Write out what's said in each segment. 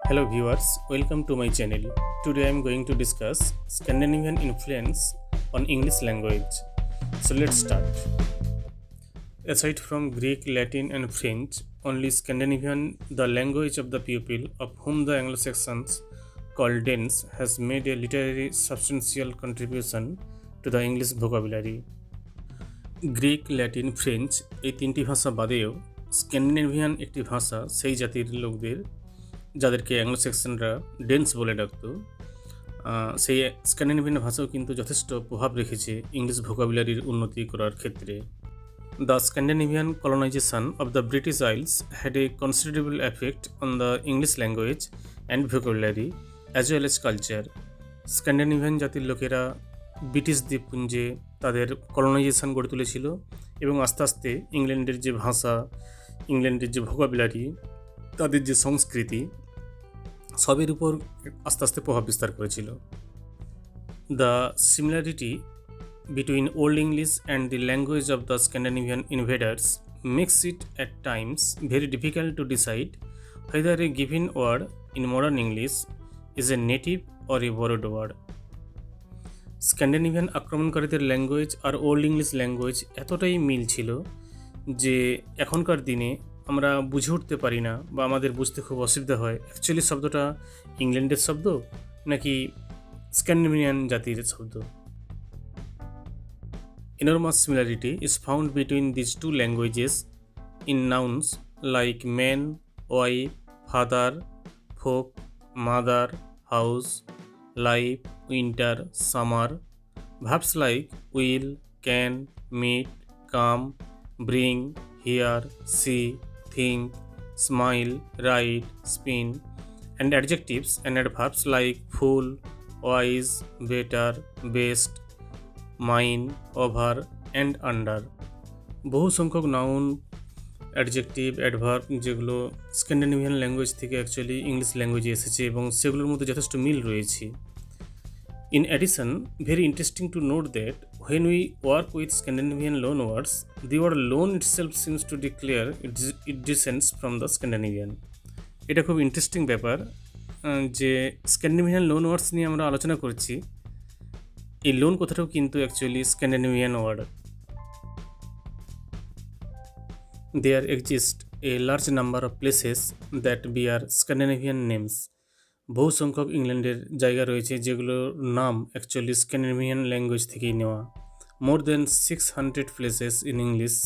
Hello viewers, welcome to my channel. Today I am going to discuss Scandinavian influence on English language. So let's start. Aside from Greek, Latin and French, only Scandinavian, the language of the people of whom the Anglo-Saxons called Danes, has made a literary substantial contribution to the English vocabulary. Greek Latin French এই তিনটি ভাষা বাদেও Scandinavian একটি ভাষা সেই জাতির লোকদের যাদেরকে অ্যাংলো-স্যাক্সনরা ডেন্স বলে ডাকত সেই স্ক্যান্ডিনেভিয়ান ভাষাও কিন্তু যথেষ্ট প্রভাব রেখেছে ইংলিশ ভোকাবুলারির উন্নতি করার ক্ষেত্রে। The Scandinavian colonisation of the British আইলস had a considerable effect on the English language and vocabulary as well as culture. Scandinavian জাতির লোকেরা ব্রিটিশ দ্বীপপুঞ্জে তাদের কলোনাইজেশন গড়ে তুলেছিল এবং আস্তে আস্তে ইংল্যান্ডের যে ভাষা, ইংল্যান্ডের যে ভোকাবুলারি, তাদের যে সংস্কৃতি, সবের উপর আস্তে আস্তে প্রভাব বিস্তার করেছিল। The similarity between Old English and the language of the Scandinavian invaders makes it at times very difficult to decide whether a given word in modern English is a native or a borrowed word. Scandinavian আক্রমণকারীদের language আর Old English language এতটাই মিল ছিল যে এখনকার দিনে আমরা বুঝে উঠতে পারি না বা আমাদের বুঝতে খুব অসুবিধা হয় অ্যাকচুয়ালি শব্দটা ইংল্যান্ডের শব্দ নাকি স্ক্যান্ডিনেভিয়ান জাতির শব্দ। Enormous similarity is found between these two languages in nouns like man, wife, father, folk, mother, house, life, winter, summer, verbs like will, can, meet, come, bring, hear, see, think, smile, write, spin, and adjectives and adverbs like full, wise, better, best, mine, over, and under. বহু সংখ্যক noun, adjective, adverb যেগুলো Scandinavian language থেকে actually English ল্যাঙ্গুয়েজে এসেছে এবং সেগুলোর মধ্যে যথেষ্ট মিল রয়েছে। In addition, very interesting to note that when we work with Scandinavian loanwords, the word loan itself seems to declare it descends from the Scandinavian. এটা খুব ইন্টারেস্টিং ব্যাপার যে স্ক্যান্ডিনেভিয়ান লোন ওয়ার্ডস নিয়ে আমরা আলোচনা করছি। এই লোন কথাটাও কিন্তু actually Scandinavian word. There exist a large number of places that bear Scandinavian names. বহু সংখ্যক ইংল্যান্ডের জায়গা রয়েছে যেগুলোর নাম অ্যাকচুয়ালি স্ক্যান্ডিনেভিয়ান ল্যাঙ্গুয়েজ থেকেই নেওয়া। More than 600 places in English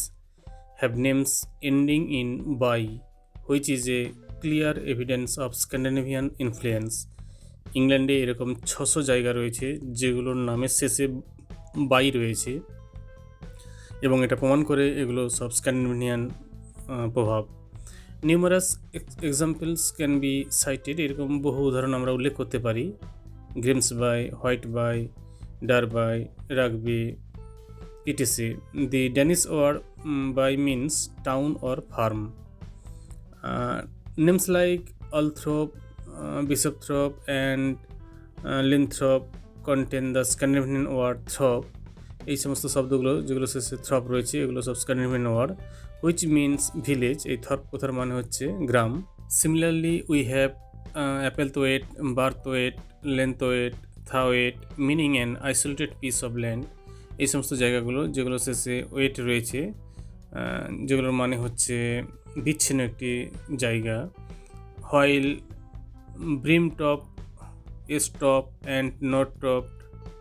have names ending in by, which is a clear evidence of Scandinavian influence. ইংল্যান্ডে এরকম 600 জায়গা রয়েছে যেগুলোর নামের শেষে বাই রয়েছে এবং এটা প্রমাণ করে এগুলো সব স্ক্যান্ডিনেভিয়ান প্রভাব। Numerous examples can be cited, এরকম বহু উদাহরণ আমরা উল্লেখ করতে পারি। Grimsby, Whitby, Derby, Rugby, ETC. The Danish word by means town or farm. Names like Althorpe, Bishopthorpe and Linthorpe contain the Scandinavian word thorpe. এই সমস্ত শব্দগুলো যেগুলো শেষে থ্রপ রয়েছে এগুলো সব Scandinavian word. Which means village, এই thorpe কথার মানে হচ্ছে গ্রাম। Similarly we have Applethwaite, Birthwaite, Langthwaite, থাওয়েট, meaning an isolated piece of land. এই সমস্ত জায়গাগুলো যেগুলো শেষে ওয়েট রয়েছে যেগুলোর মানে হচ্ছে বিচ্ছিন্ন একটি জায়গা। While brim top, stop and not topped,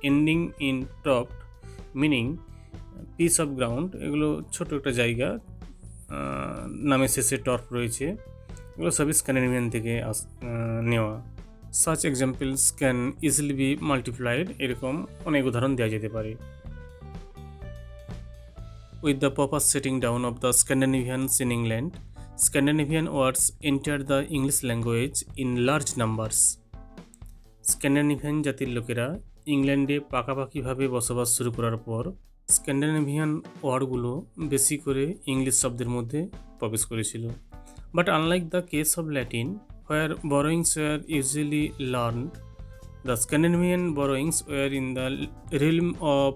ending in topped, meaning piece of ground. এগুলো ছোট একটা জায়গা, নামে শেষে টর্প রয়েছে, এগুলো সবই স্ক্যান্ডিনেভিয়ান থেকে নেওয়া। Such examples can easily be multiplied, এরকম অনেক উদাহরণ দেওয়া যেতে পারে। With the proper setting down of the Scandinavians in England, Scandinavian words enter the English language in large numbers. Scandinavian জাতির লোকেরা ইংল্যান্ডে পাকাপাকিভাবে বসবাস শুরু করার পর স্ক্যান্ডিনেভিয়ান ওয়ার্ডগুলো বেশি করে ইংলিশ শব্দের মধ্যে প্রবেশ করেছিল। But unlike the case of Latin where borrowings were usually learned, the Scandinavian borrowings were in the realm of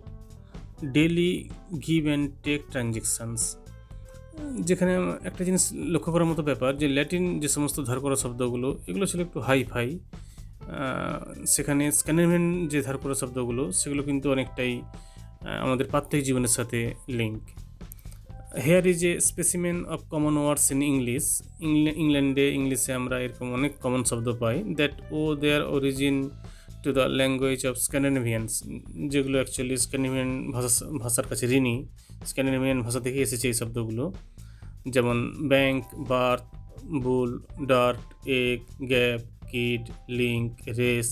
daily give and take transactions. যেখানে একটা জিনিস লক্ষ্য করার মতো ব্যাপার যে ল্যাটিন যে সমস্ত ধার করা শব্দগুলো এগুলো ছিল একটু হাই ফাই, সেখানে স্ক্যান্ডিনেভিয়ান যে ধার করা শব্দগুলো সেগুলো কিন্তু অনেকটাই আমাদের প্রাত্যহিক জীবনের সাথে link. Here is a specimen of common words in English. ইংল্যান্ডে ইংলিশে আমরা এরকম অনেক কমন শব্দ পাই that owe their origin to the language of Scandinavians, যেগুলো অ্যাকচুয়ালি স্ক্যান্ডিনেভিয়ান ভাষার কাছে ঋণী। স্ক্যান্ডিনেভিয়ান ভাষা থেকে এসেছে এই শব্দগুলো, যেমন bank, birth, bull, dirt, egg, gap, kid, link, race,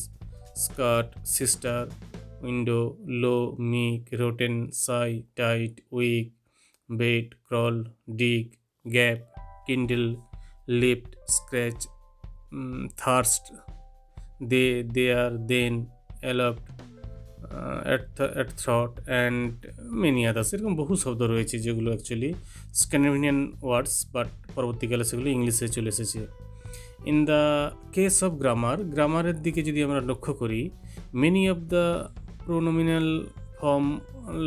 skirt, sister, window, low, meek, rotten, sky, tight, weak, bed, crawl, dig, gap, kindle, lift, scratch, thirst, they, their, them, এলপ্ট, at throat and many others. এরকম বহু শব্দ রয়েছে যেগুলো actually Scandinavian words, but পরবর্তীকালে সেগুলো ইংলিশে চলে এসেছে। ইন দ্য কেস অফ গ্রামারের দিকে যদি আমরা লক্ষ্য করি, many of the pronominal form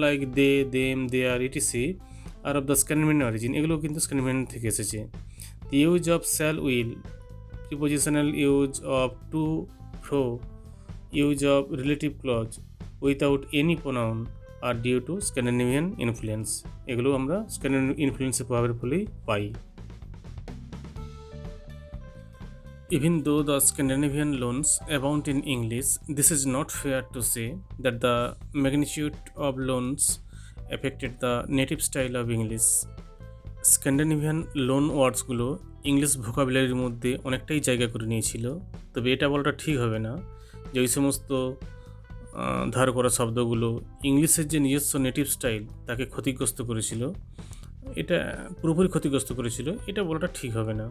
like they, them, their, ETC are of the Scandinavian origin, এগুলো কিন্তু স্ক্যান্ডিনেভিয়ান থেকে এসেছে। The use of shall, will, prepositional use of to, fro, use of relative clause without any pronoun are due to Scandinavian influence, এগুলো আমরা Scandinavian ইনফ্লুয়েন্সের প্রভাবের ফলেই পাই। Even though the Scandinavian loans abound in English, this is not fair to say that the magnitude of loans affected the native style of English. Scandinavian loan ওয়ার্ডসগুলো English ভোকাবুলারির মধ্যে অনেকটাই জায়গা করে নিয়েছিল, তবে এটা বলাটা ঠিক হবে না যে ওই সমস্ত ধার করা শব্দগুলো ইংলিশের যে নিজস্ব নেটিভ স্টাইল তাকে ক্ষতিগ্রস্ত করেছিল, এটা পুরোপুরি ক্ষতিগ্রস্ত করেছিল, এটা বলাটা ঠিক হবে না।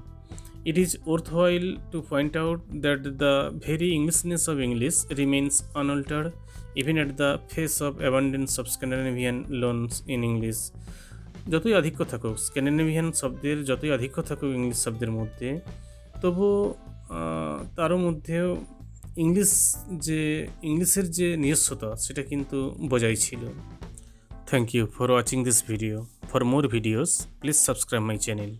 It is worthwhile to point out that the very Englishness of English remains unaltered even at the face of abundance of Scandinavian loans in English. যতই আধিক্য থাকুক স্ক্যান্ডিনেভিয়ান শব্দের, যতই আধিক্য থাকুক ইংলিশ শব্দের মধ্যে, তবু তারও মধ্যেও ইংলিশের যে নিজস্বতা সেটা কিন্তু বজায় ছিল। Thank you for watching this video. For more videos, please subscribe my channel.